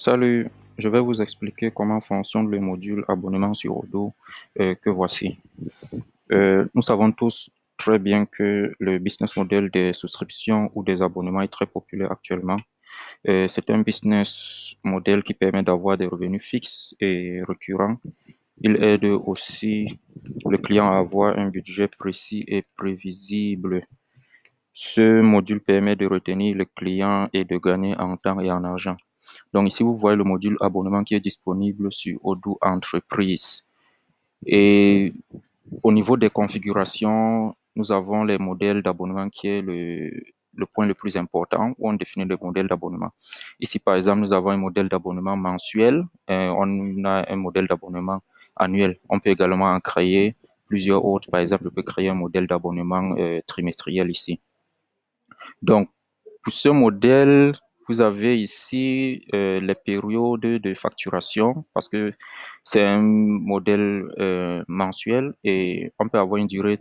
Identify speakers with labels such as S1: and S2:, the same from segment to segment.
S1: Salut, je vais vous expliquer comment fonctionne le module abonnement sur Odoo que voici. Nous savons tous très bien que le business model des souscriptions ou des abonnements est très populaire actuellement. C'est un business model qui permet d'avoir des revenus fixes et récurrents. Il aide aussi le client à avoir un budget précis et prévisible. Ce module permet de retenir le client et de gagner en temps et en argent. Donc ici, vous voyez le module abonnement qui est disponible sur Odoo Entreprise. Et au niveau des configurations, nous avons les modèles d'abonnement qui est le point le plus important où on définit le modèle d'abonnement. Ici, par exemple, nous avons un modèle d'abonnement mensuel, on a un modèle d'abonnement annuel. On peut également en créer plusieurs autres. Par exemple, on peut créer un modèle d'abonnement trimestriel ici. Donc, pour ce modèle, vous avez ici les périodes de facturation parce que c'est un modèle mensuel et on peut avoir une durée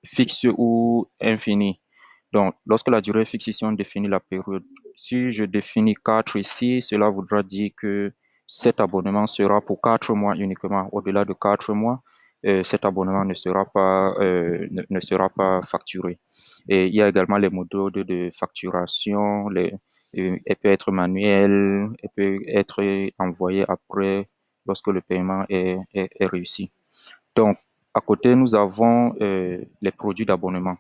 S1: fixe ou infinie. Donc, lorsque la durée est fixe, ici, on définit la période. Si je définis 4 ici, cela voudra dire que cet abonnement sera pour 4 mois uniquement. Au-delà de 4 mois, cet abonnement ne sera pas facturé. Et il y a également les modes de facturation. Elle peut être manuelle, elle peut être envoyée après lorsque le paiement est réussi. Donc, à côté, nous avons les produits d'abonnement.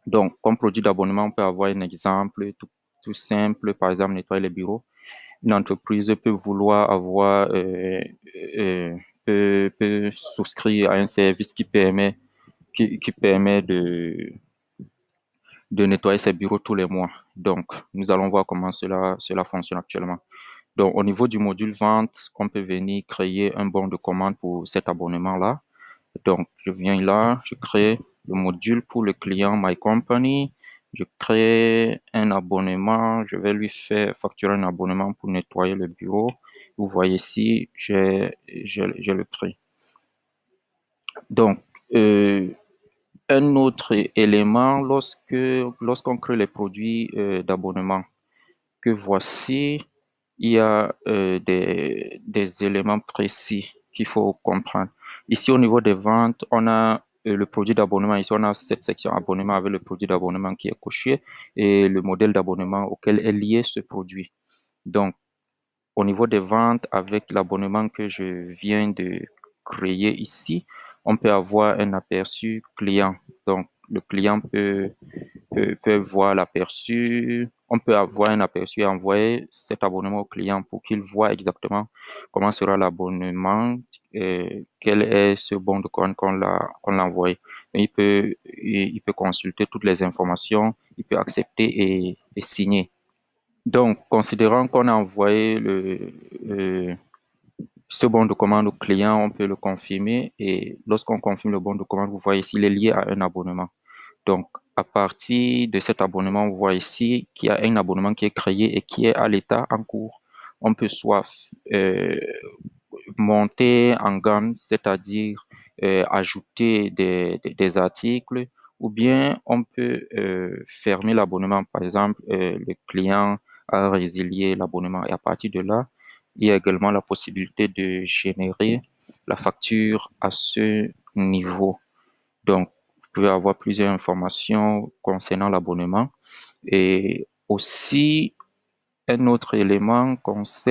S1: Donc, comme produit d'abonnement, on peut avoir un exemple tout simple, par exemple, nettoyer les bureaux. Une entreprise peut vouloir avoir, peut souscrire à un service qui permet de nettoyer ses bureaux tous les mois. Donc, nous allons voir comment cela fonctionne actuellement. Donc, au niveau du module vente, on peut venir créer un bon de commande pour cet abonnement-là. Donc, je viens là, je crée le module pour le client My Company. Je crée un abonnement. Je vais lui faire facturer un abonnement pour nettoyer le bureau. Vous voyez ici, j'ai le prix. Donc, un autre élément lorsqu'on crée les produits d'abonnement que voici, il y a des éléments précis qu'il faut comprendre. Ici, au niveau des ventes, on a le produit d'abonnement. Ici, on a cette section abonnement avec le produit d'abonnement qui est coché et le modèle d'abonnement auquel est lié ce produit. Donc, au niveau des ventes, avec l'abonnement que je viens de créer ici, on peut avoir un aperçu client. Donc, le client peut voir l'aperçu. On peut avoir un aperçu et envoyer cet abonnement au client pour qu'il voit exactement comment sera l'abonnement, quel est ce bon de commande qu'on l'a envoyé. Il peut consulter toutes les informations, il peut accepter et signer. Donc, considérant qu'on a envoyé ce bon de commande au client, on peut le confirmer et lorsqu'on confirme le bon de commande, vous voyez s'il est lié à un abonnement. Donc, à partir de cet abonnement, on voit ici qu'il y a un abonnement qui est créé et qui est à l'état en cours. On peut soit monter en gamme, c'est-à-dire ajouter des articles, ou bien on peut fermer l'abonnement. Par exemple, le client a résilié l'abonnement et à partir de là, il y a également la possibilité de générer la facture à ce niveau. Donc, vous pouvez avoir plusieurs informations concernant l'abonnement et aussi un autre élément concerne